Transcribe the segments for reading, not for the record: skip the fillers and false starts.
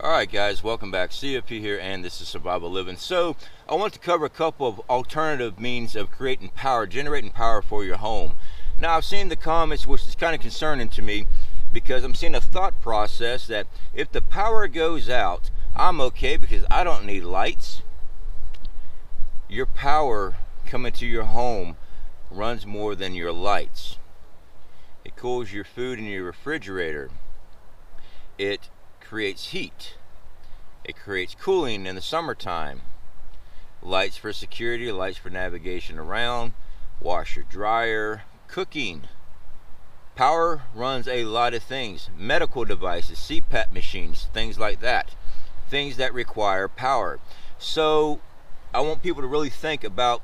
Alright guys, welcome back. CFP here, and this is Survival Living. So I want to cover a couple of alternative means of creating power, generating power for your home. Now I've seen the comments, which is kind of concerning to me, because I'm seeing a thought process that if the power goes out, I'm okay because I don't need lights. Your power coming to your home runs more than your lights. It cools your food in your refrigerator. It creates heat. It creates cooling in the summertime. Lights for security, lights for navigation around, washer, dryer, cooking. Power runs a lot of things. Medical devices, CPAP machines, things like that. Things that require power. So I want people to really think about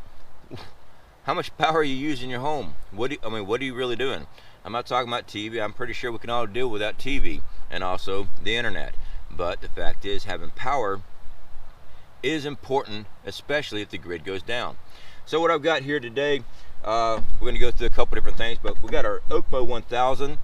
how much power you use in your home. What are you really doing? I'm not talking about TV. I'm pretty sure we can all deal without TV and also the internet. But the fact is, having power is important, especially if the grid goes down. So what I've got here today, we're going to go through a couple different things, but we got our OKMO 1000.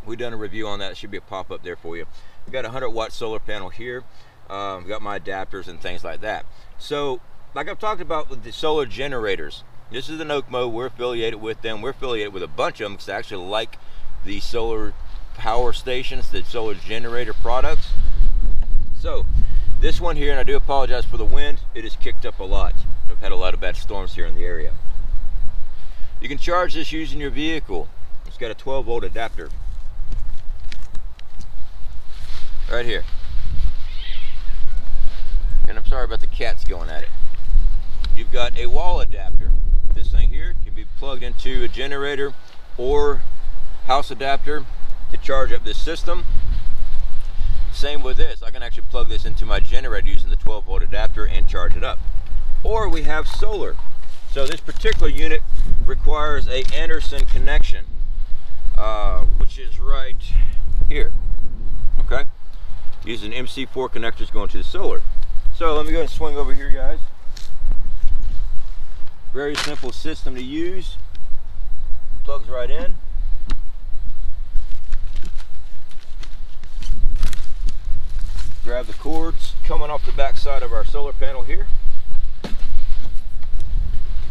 We've done a review on that. It should be a pop-up there for you. We've got a 100-watt solar panel here. We've got my adapters and things like that. So like I've talked about with the solar generators, this is an OKMO. We're affiliated with them. We're affiliated with a bunch of them because I actually like the solar power stations, the solar generator products. So this one here, and I do apologize for the wind, it has kicked up a lot. I've had a lot of bad storms here in the area. You can charge this using your vehicle. It's got a 12-volt adapter right here. And I'm sorry about the cats going at it. You've got a wall adapter. This thing here can be plugged into a generator or house adapter to charge up this system. Same with this. I can actually plug this into my generator using the 12-volt adapter and charge it up. Or we have solar. So this particular unit requires a Anderson connection, which is right here. Okay, using MC4 connectors going to the solar. So let me go and swing over here, guys. Very simple system to use. Plugs right in. Grab the cords coming off the back side of our solar panel here.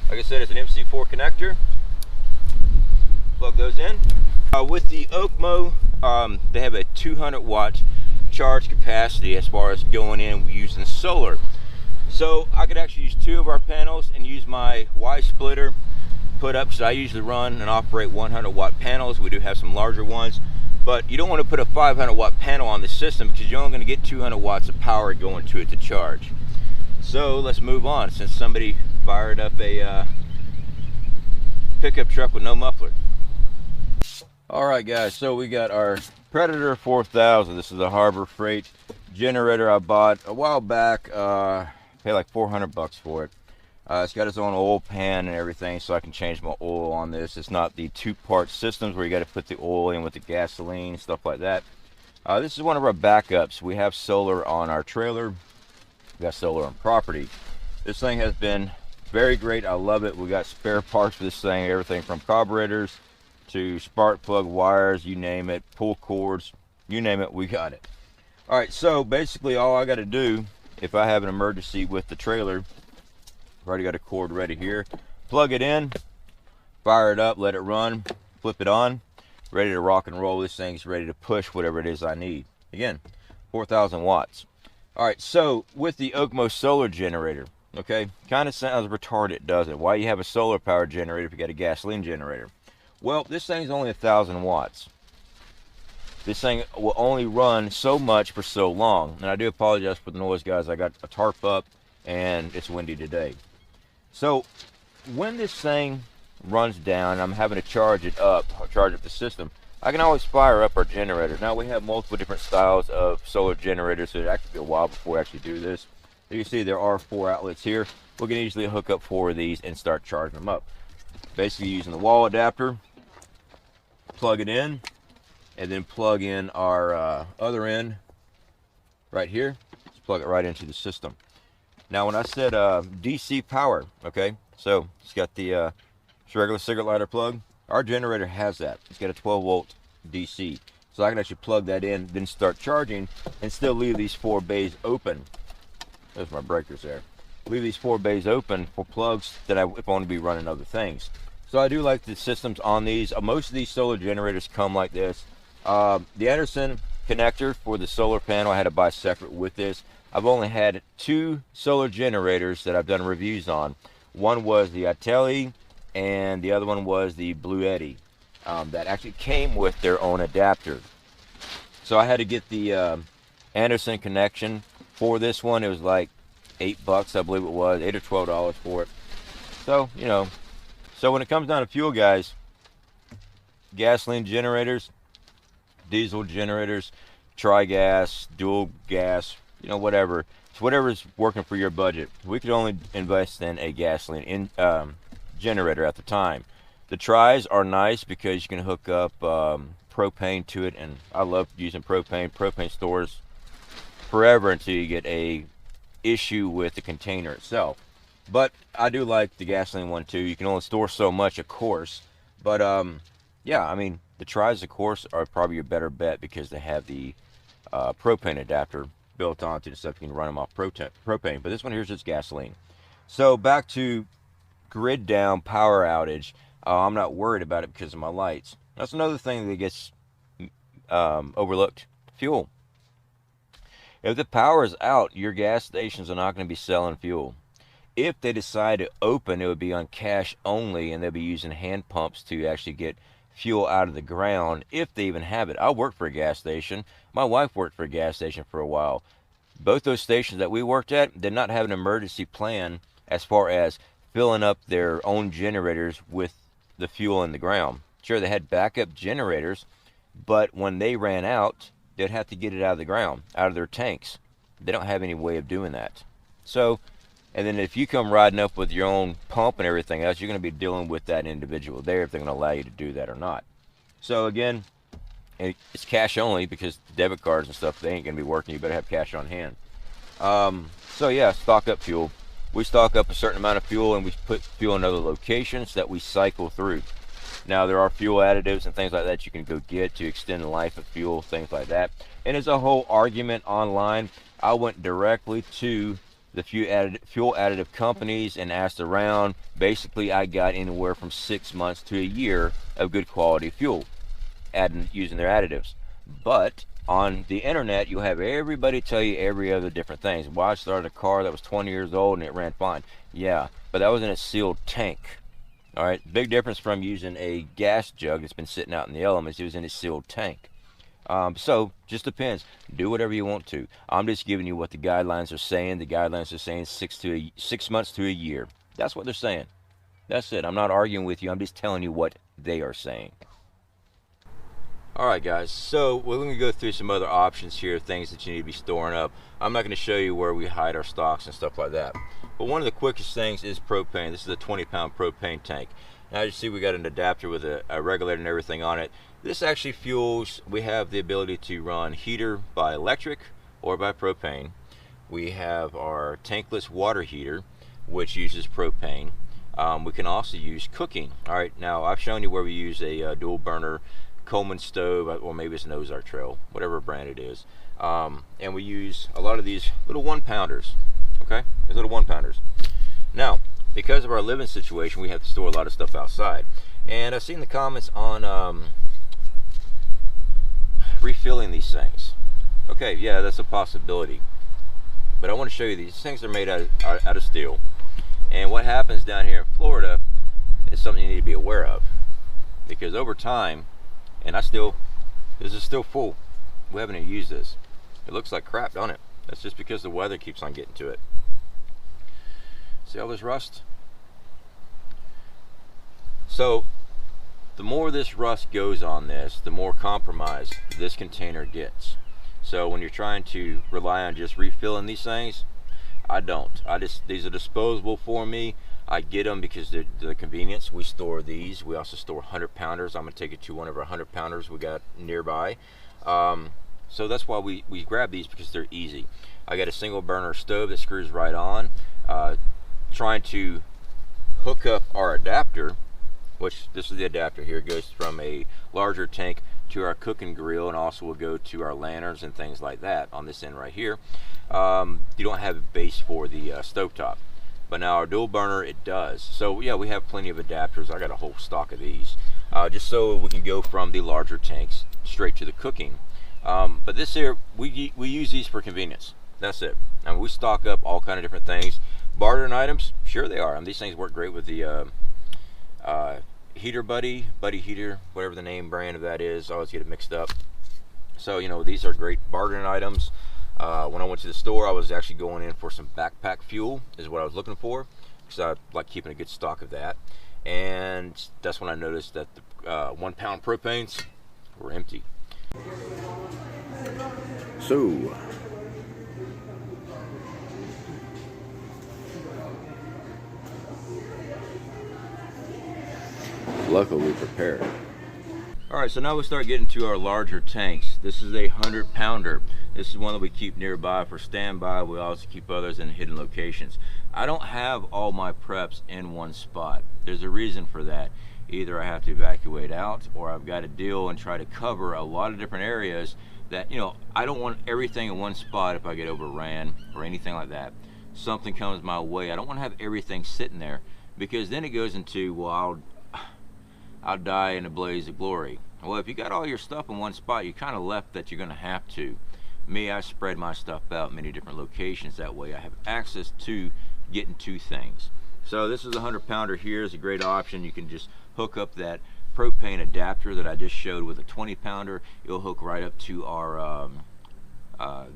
Like I said, it's an MC4 connector. Plug those in. With the OKMO, they have a 200-watt charge capacity as far as going in using solar. So I could actually use 2 of our panels and use my Y splitter put up, because I usually run and operate 100-watt panels. We do have some larger ones, but you don't want to put a 500-watt panel on the system because you're only going to get 200 watts of power going to it to charge. So let's move on, since somebody fired up a pickup truck with no muffler. Alright guys, so we got our Predator 4000. This is a Harbor Freight generator I bought a while back. Paid like 400 bucks for it. It's got its own oil pan and everything, so I can change my oil on this. It's not the 2-part systems where you got to put the oil in with the gasoline, stuff like that. This is one of our backups. We have solar on our trailer. We got solar on property. This thing has been very great. I love it. We got spare parts for this thing, everything from carburetors to spark plug wires, you name it, pull cords, you name it, we got it. All right, so basically all I got to do, if I have an emergency with the trailer, I've already got a cord ready here, plug it in, fire it up, let it run, flip it on, ready to rock and roll. This thing's ready to push whatever it is I need. Again, 4,000 watts. All right, so with the OKMO solar generator, okay, kind of sounds retarded, doesn't it? Why you have a solar power generator if you got a gasoline generator? Well, this thing's only 1,000 watts. This thing will only run so much for so long. And I do apologize for the noise, guys. I got a tarp up and it's windy today. So when this thing runs down and I'm having to charge it up, or charge up the system, I can always fire up our generator. Now we have multiple different styles of solar generators, so it'll actually be a while before we actually do this. As you see, there are 4 outlets here. We can easily hook up 4 of these and start charging them up. Basically using the wall adapter, plug it in, and then plug in our other end right here. Just plug it right into the system. Now when I said DC power, okay, so it's got the regular cigarette lighter plug. Our generator has that. It's got a 12-volt DC. It's So I can actually plug that in, then start charging, and still leave these 4 bays open. There's my breakers there. Leave these 4 bays open for plugs that if I want to be running other things. So I do like the systems on these. Most of these solar generators come like this. The Anderson connector for the solar panel I had to buy separate with this. I've only had 2 solar generators that I've done reviews on. One was the Atelli, and the other one was the Bluetti. That actually came with their own adapter. So I had to get the Anderson connection for this one. It was like $8, I believe it was, $8 or $12 for it. So, you know, so when it comes down to fuel, guys, gasoline generators, diesel generators, tri-gas, dual gas, you know, whatever. It's whatever's working for your budget. We could only invest in a gasoline generator at the time. The tries are nice because you can hook up propane to it, and I love using propane. Propane stores forever until you get a issue with the container itself. But I do like the gasoline one too. You can only store so much, of course, but yeah, I mean, the tries, of course, are probably your better bet because they have the propane adapter built onto the stuff. You can run them off propane, but this one here is just gasoline. So back to grid down power outage. I'm not worried about it because of my lights. That's another thing that gets overlooked. Fuel. If the power is out, your gas stations are not going to be selling fuel. If they decide to open, it would be on cash only, and they'll be using hand pumps to actually get fuel out of the ground, if they even have it. I worked for a gas station. My wife worked for a gas station for a while. Both those stations that we worked at did not have an emergency plan as far as filling up their own generators with the fuel in the ground. Sure, they had backup generators, but when they ran out, they'd have to get it out of the ground, out of their tanks. They don't have any way of doing that. So, and then if you come riding up with your own pump and everything else, you're going to be dealing with that individual there if they're going to allow you to do that or not. So again, it's cash only because debit cards and stuff, they ain't going to be working. You better have cash on hand. So yeah, stock up fuel. We stock up a certain amount of fuel, and we put fuel in other locations that we cycle through. Now, there are fuel additives and things like that you can go get to extend the life of fuel, things like that. And there's a whole argument online. I went directly to the fuel additive companies and asked around. Basically, I got anywhere from 6 months to a year of good quality fuel using their additives. But on the internet, you'll have everybody tell you every other different things. Well, I started a car that was 20 years old and it ran fine. Yeah, but that was in a sealed tank. All right, big difference from using a gas jug that's been sitting out in the elements. It was in a sealed tank. So just depends. Do whatever you want to. I'm just giving you what the guidelines are saying. The guidelines are saying 6 months to a year. That's what they're saying. That's it. I'm not arguing with you. I'm just telling you what they are saying. All right, guys. So we're going to go through some other options here, things that you need to be storing up. I'm not going to show you where we hide our stocks and stuff like that. But one of the quickest things is propane. This is a 20-pound propane tank. Now you see we got an adapter with a regulator and everything on it. This actually fuels, we have the ability to run heater by electric or by propane. We have our tankless water heater, which uses propane. We can also use cooking. All right, now I've shown you where we use a dual burner Coleman stove, or maybe it's an Ozark Trail, whatever brand it is. And we use a lot of these little 1-pounders. Okay, these little 1-pounders. Now, because of our living situation, we have to store a lot of stuff outside. And I've seen the comments on refilling these things. Okay, yeah, that's a possibility. But I want to show you these things are made out of steel. And what happens down here in Florida is something you need to be aware of. Because over time, and this is still full. We haven't even used this. It looks like crap, don't it? That's just because the weather keeps on getting to it. See all this rust? So the more this rust goes on this, the more compromised this container gets. So when you're trying to rely on just refilling these things, I don't. These are disposable for me. I get them because of the convenience. We store these. We also store 100-pounders. I'm going to take it to one of our 100-pounders we got nearby. So that's why we grab these, because they're easy. I got a single burner stove that screws right on. Trying to hook up our adapter which this is the adapter here. It goes from a larger tank to our cooking grill, and also will go to our lanterns and things like that on this end right here. You don't have a base for the stovetop, but now our dual burner, it does. So yeah, we have plenty of adapters. I got a whole stock of these, just so we can go from the larger tanks straight to the cooking. But this here, we use these for convenience. That's it. I mean, we stock up all kind of different things. Bartering items, sure they are. I mean, these things work great with the heater buddy heater, whatever the name brand of that is. I always get it mixed up. So, you know, these are great bartering items. When I went to the store, I was actually going in for some backpack fuel is what I was looking for, because I like keeping a good stock of that. And that's when I noticed that the 1 pound propanes were empty. So luckily we prepared. All right, so now we start getting to our larger tanks. This is a 100 pounder. This is one that we keep nearby for standby. We also keep others in hidden locations. I don't have all my preps in one spot. There's a reason for that. Either I have to evacuate out, or I've got to deal and try to cover a lot of different areas that, you know, I don't want everything in one spot if I get overran or anything like that. Something comes my way, I don't want to have everything sitting there, because then it goes into, well, I'll die in a blaze of glory. Well, if you got all your stuff in one spot, you're kind of left that you're going to have to. Me, I spread my stuff out in many different locations. That way I have access to getting to things. So this is a 100 pounder here. Is a great option. You can just hook up that propane adapter that I just showed with a 20 pounder. It'll hook right up to our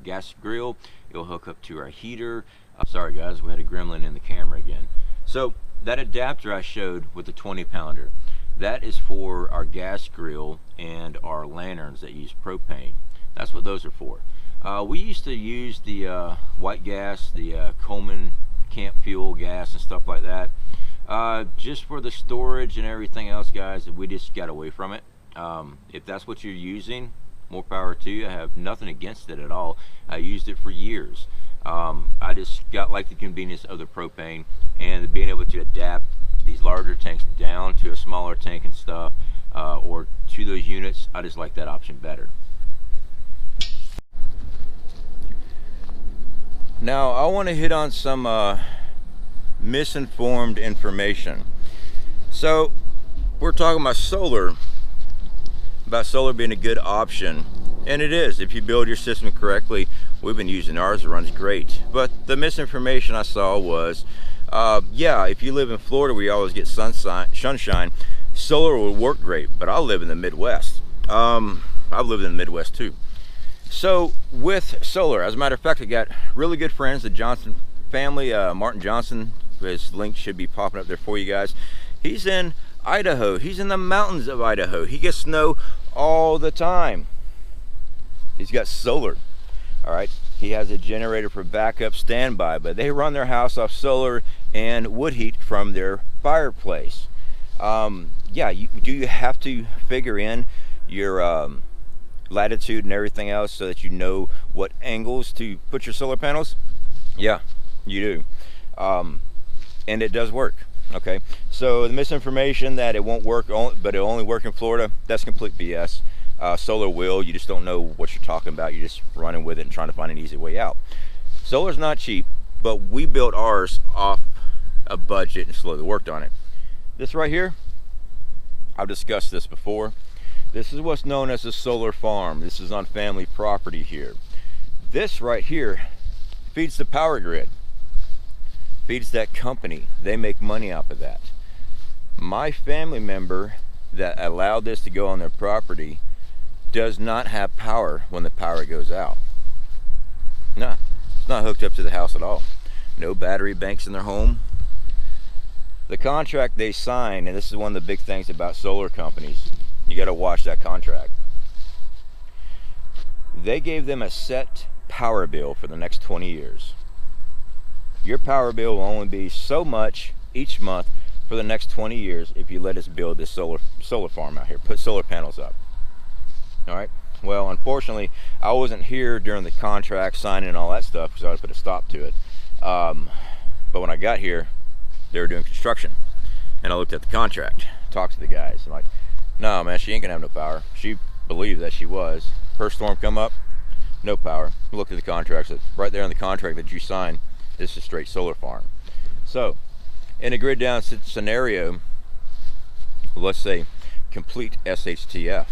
gas grill. It'll hook up to our heater. Sorry guys, we had a gremlin in the camera again. So that adapter I showed with the 20 pounder, that is for our gas grill and our lanterns that use propane. That's what those are for. We used to use the white gas, the Coleman camp fuel gas and stuff like that, just for the storage and everything else, guys. We just got away from it. If that's what you're using, more power to you. I have nothing against it at all. I used it for years. I just got like the convenience of the propane and being able to adapt these larger tanks down to a smaller tank and stuff, or to those units. I just like that option better. Now I want to hit on some misinformed information. So we're talking about solar being a good option, and it is if you build your system correctly. We've been using ours, it runs great. But the misinformation I saw was, yeah, if you live in Florida where you always get sunshine, solar will work great. But I live in the Midwest. I've lived in the Midwest too. So with solar, as a matter of fact, I got really good friends, the Johnson family. Martin Johnson, his link should be popping up there for you guys. He's in Idaho. He's in the mountains of Idaho. He gets snow all the time. He's got solar. All right, he has a generator for backup standby, but they run their house off solar and wood heat from their fireplace. Yeah, do you have to figure in your latitude and everything else so that you know what angles to put your solar panels? Yeah, you do. And it does work. Okay, so the misinformation that it won't work, but it'll only work in Florida, that's complete BS. Solar will, you just don't know what you're talking about. You're just running with it and trying to find an easy way out. Solar's not cheap, but we built ours off a budget and slowly worked on it. This right here, I've discussed this before. This is what's known as a solar farm. This is on family property here. This right here feeds the power grid, feeds that company. They make money off of that. My family member that allowed this to go on their property does not have power when the power goes out. No, it's not hooked up to the house at all. No battery banks in their home. The contract they sign, and this is one of the big things about solar companies, you got to watch that contract. They gave them a set power bill for the next 20 years. Your power bill will only be so much each month for the next 20 years if you let us build this solar farm out here, put solar panels up. All right, well, unfortunately, I wasn't here during the contract signing and all that stuff, because I would put a stop to it. But when I got here, they were doing construction, and I looked at the contract. talked to the guys. I'm like, no man, she ain't gonna have no power. She believed that she was. Her storm come up, no power. Look at the contracts, right there on the contract that you signed. This is a straight solar farm. So in a grid down scenario, let's say complete SHTF,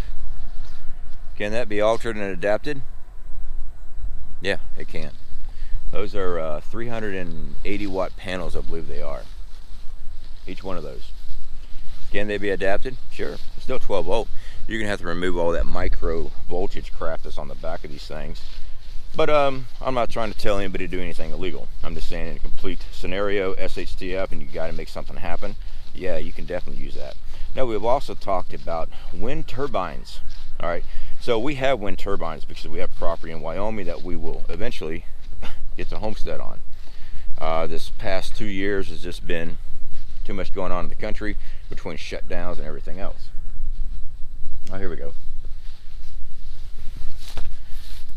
can that be altered and adapted? Yeah, it can. Those are 380 watt panels, I believe they are, each one of those. Can they be adapted? Sure. It's still 12 volt. You're gonna have to remove all that micro voltage crap that's on the back of these things. But I'm not trying to tell anybody to do anything illegal. I'm just saying in a complete scenario, SHTF, and you got to make something happen, yeah, you can definitely use that. Now, we've also talked about wind turbines. All right, so we have wind turbines because we have property in Wyoming that we will eventually get to homestead on. This past 2 years has just been too much going on in the country between shutdowns and everything else. Oh, here we go.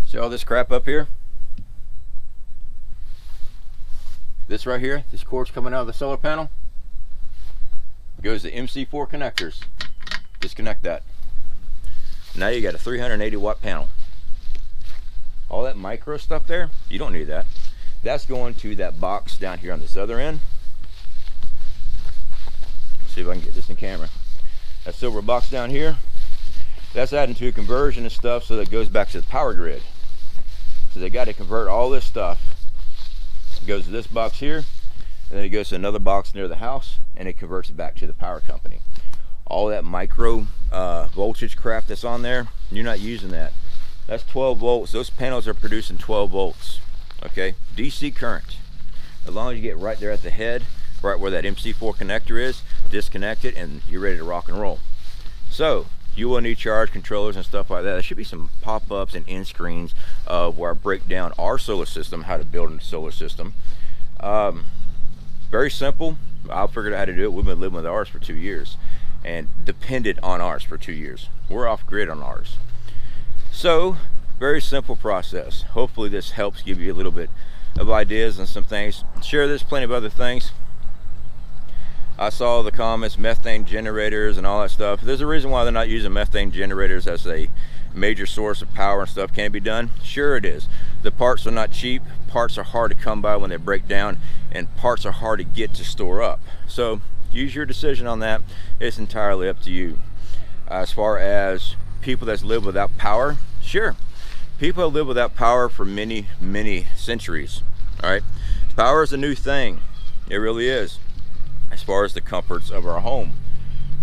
See all this crap up here? This right here, this cord's coming out of the solar panel, goes to MC4 connectors. Disconnect that. Now you got a 380 watt panel. All that micro stuff there, you don't need that. That's going to that box down here on this other end. Let's see if I can get this in camera. That silver box down here, that's adding to a conversion and stuff so that it goes back to the power grid. So they got to convert all this stuff. It goes to this box here, and then it goes to another box near the house, and it converts it back to the power company. All that micro voltage crap that's on there, you're not using that. That's 12 volts. Those panels are producing 12 volts. Okay, DC current. As long as you get right there at the head, right where that MC4 connector is, disconnect it, and you're ready to rock and roll. So you will need charge controllers and stuff like that. There should be some pop-ups and end screens of where I break down our solar system, how to build a solar system. Very simple. I figured out how to do it. We've been living with ours for 2 years and depended on ours for 2 years. We're off grid on ours. So very simple process. Hopefully this helps give you a little bit of ideas and some things. Sure, there's plenty of other things. I saw the comments, methane generators and all that stuff. There's a reason why they're not using methane generators as a major source of power and stuff. Can it be done? Sure it is. The parts are not cheap. Parts are hard to come by when they break down, and parts are hard to get to store up. So use your decision on that. It's entirely up to you. As far as people that live without power, sure. People have lived without power for many, many centuries. All right. Power is a new thing. It really is. As far as the comforts of our home.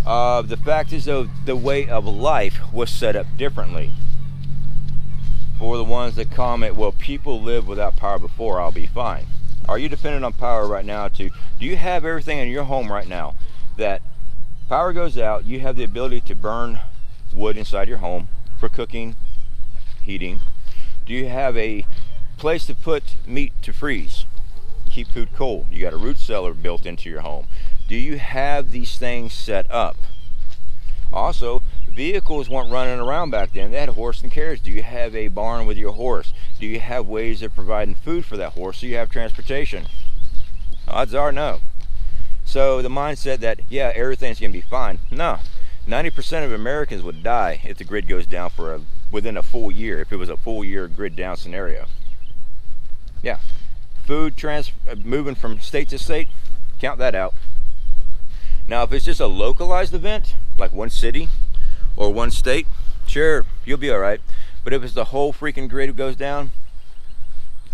The fact is, though, the way of life was set up differently. For the ones that comment, well, people live without power before, I'll be fine. Are you dependent on power right now do you have everything in your home right now that power goes out, you have the ability to burn wood inside your home for cooking, heating? Do you have a place to put meat to freeze? Keep food cold. You got a root cellar built into your home. Do you have these things set up? Also, vehicles weren't running around back then. They had a horse and carriage. Do you have a barn with your horse? Do you have ways of providing food for that horse so you have transportation? Odds are no. So the mindset that, yeah, everything's gonna be fine. No, 90% of Americans would die if the grid goes down for within a full year, if it was a full year grid down scenario. Yeah. Food moving from state to state, count that out. Now, if it's just a localized event, like one city or one state, sure, you'll be all right. But if it's the whole freaking grid goes down,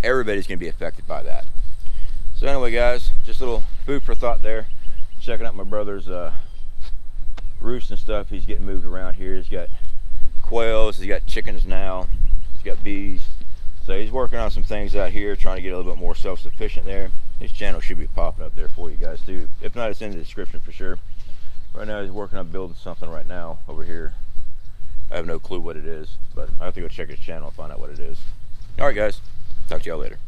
everybody's gonna be affected by that. So anyway, guys, just a little food for thought there. Checking out my brother's roost and stuff. He's getting moved around here. He's got quails, he's got chickens now, he's got bees. So he's working on some things out here, trying to get a little bit more self-sufficient there. His channel should be popping up there for you guys too. If not, it's in the description for sure. Right now he's working on building something right now over here. I have no clue what it is, but I have to go check his channel and find out what it is. All right, guys. Talk to y'all later.